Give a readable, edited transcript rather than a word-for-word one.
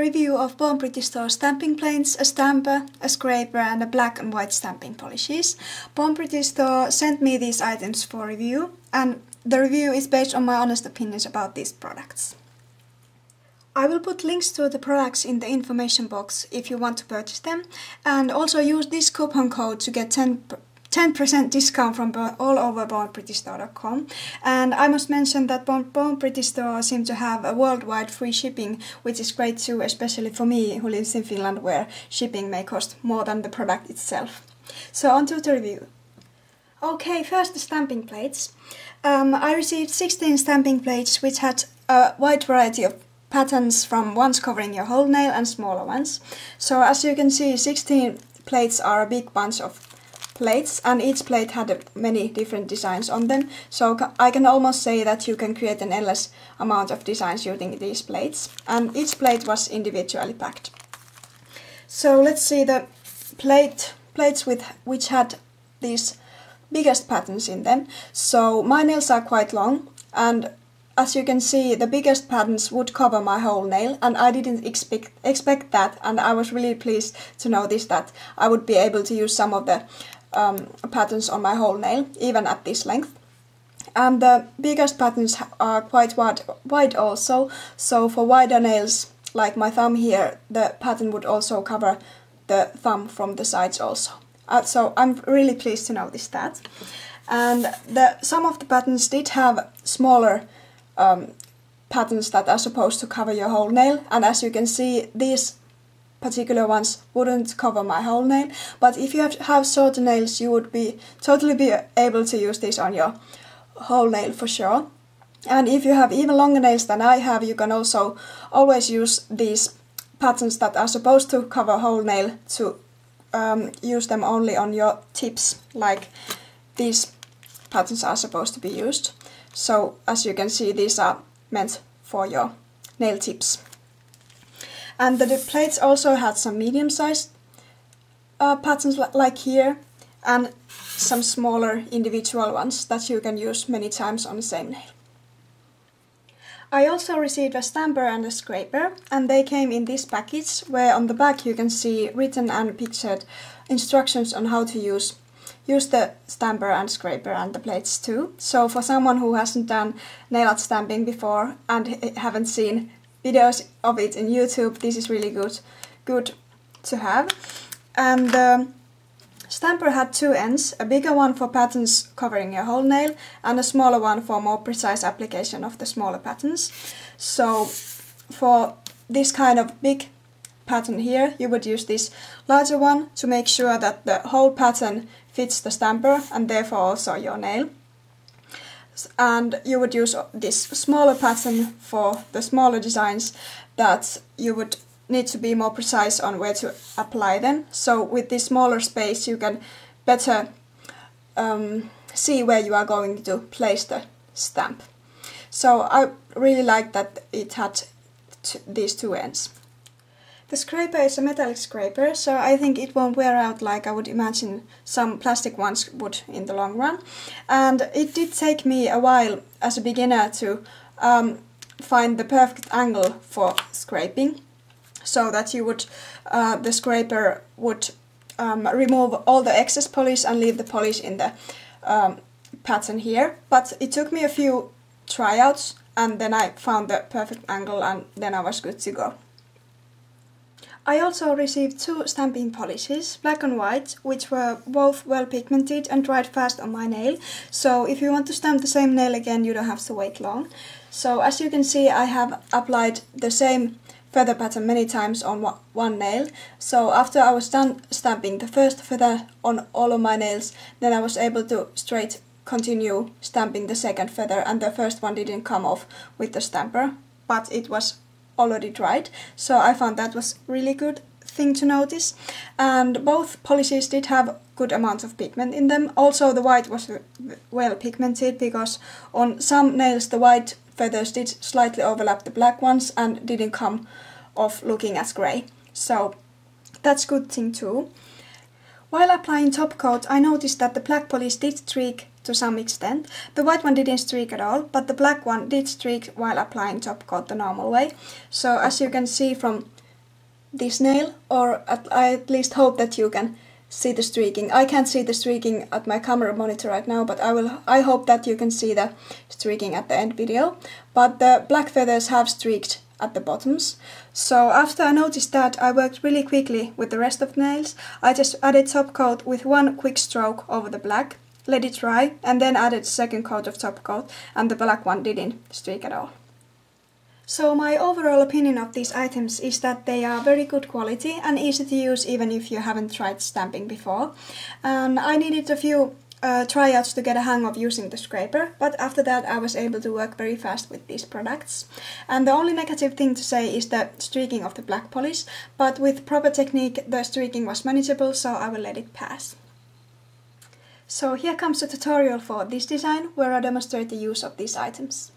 review of Bornprettystore stamping plates, a stamper, a scraper and a black and white stamping polishes. Bornprettystore sent me these items for review, and the review is based on my honest opinions about these products. I will put links to the products in the information box if you want to purchase them, and also use this coupon code to get 10% discount from all over Bornprettystore.com. And I must mention that Bornprettystore seems to have a worldwide free shipping, which is great too, especially for me who lives in Finland, where shipping may cost more than the product itself. So on to the review. Okay, first the stamping plates. I received 16 stamping plates which had a wide variety of patterns, from ones covering your whole nail and smaller ones. So as you can see, 16 plates are a big bunch of plates, and each plate had many different designs on them, so I can almost say that you can create an endless amount of designs using these plates, and each plate was individually packed. So let's see the plates which had these biggest patterns in them. So my nails are quite long, and as you can see, the biggest patterns would cover my whole nail, and I didn't expect that, and I was really pleased to notice that I would be able to use some of the patterns on my whole nail, even at this length. And the biggest patterns are quite wide also, so for wider nails, like my thumb here, the pattern would also cover the thumb from the sides also. So I'm really pleased to notice that. And some of the patterns did have smaller patterns that are supposed to cover your whole nail, and as you can see, these particular ones wouldn't cover my whole nail, but if you have shorter nails, you would totally be able to use this on your whole nail for sure. And if you have even longer nails than I have, you can also always use these patterns that are supposed to cover whole nail to use them only on your tips, like these patterns are supposed to be used. So as you can see, these are meant for your nail tips. And the plates also had some medium-sized patterns like here, and some smaller individual ones that you can use many times on the same nail. I also received a stamper and a scraper, and they came in this package, where on the back you can see written and pictured instructions on how to use the stamper and scraper and the plates too. So for someone who hasn't done nail art stamping before and haven't seen videos of it in YouTube, this is really good to have. And the stamper had two ends, a bigger one for patterns covering your whole nail and a smaller one for more precise application of the smaller patterns. So for this kind of big pattern here, you would use this larger one to make sure that the whole pattern fits the stamper and therefore also your nail. And you would use this smaller pattern for the smaller designs that you would need to be more precise on where to apply them. So with this smaller space you can better see where you are going to place the stamp. So I really like that it had these two ends. The scraper is a metallic scraper, so I think it won't wear out like I would imagine some plastic ones would in the long run. And it did take me a while as a beginner to find the perfect angle for scraping, so that the scraper would remove all the excess polish and leave the polish in the pattern here. But it took me a few tryouts, and then I found the perfect angle, and then I was good to go. I also received two stamping polishes, black and white, which were both well pigmented and dried fast on my nail. So if you want to stamp the same nail again, you don't have to wait long. So as you can see, I have applied the same feather pattern many times on one nail. So after I was done stamping the first feather on all of my nails, then I was able to straight continue stamping the second feather, and the first one didn't come off with the stamper, but it was already dried, so I found that was really good thing to notice. And both polishes did have good amounts of pigment in them. Also the white was well pigmented, because on some nails the white feathers did slightly overlap the black ones and didn't come off looking as grey, so that's a good thing too. While applying top coat, I noticed that the black polish did streak to some extent. The white one didn't streak at all, but the black one did streak while applying top coat the normal way. So as you can see from this nail, or I at least hope that you can see the streaking. I can't see the streaking at my camera monitor right now, but I hope that you can see the streaking at the end video. But the black feathers have streaked at the bottoms. So after I noticed that, I worked really quickly with the rest of the nails. I just added top coat with one quick stroke over the black, let it dry, and then added second coat of top coat, and the black one didn't streak at all. So my overall opinion of these items is that they are very good quality and easy to use even if you haven't tried stamping before. And I needed a few tryouts to get a hang of using the scraper, but after that I was able to work very fast with these products. And the only negative thing to say is the streaking of the black polish, but with proper technique the streaking was manageable, so I will let it pass. So here comes a tutorial for this design where I demonstrate the use of these items.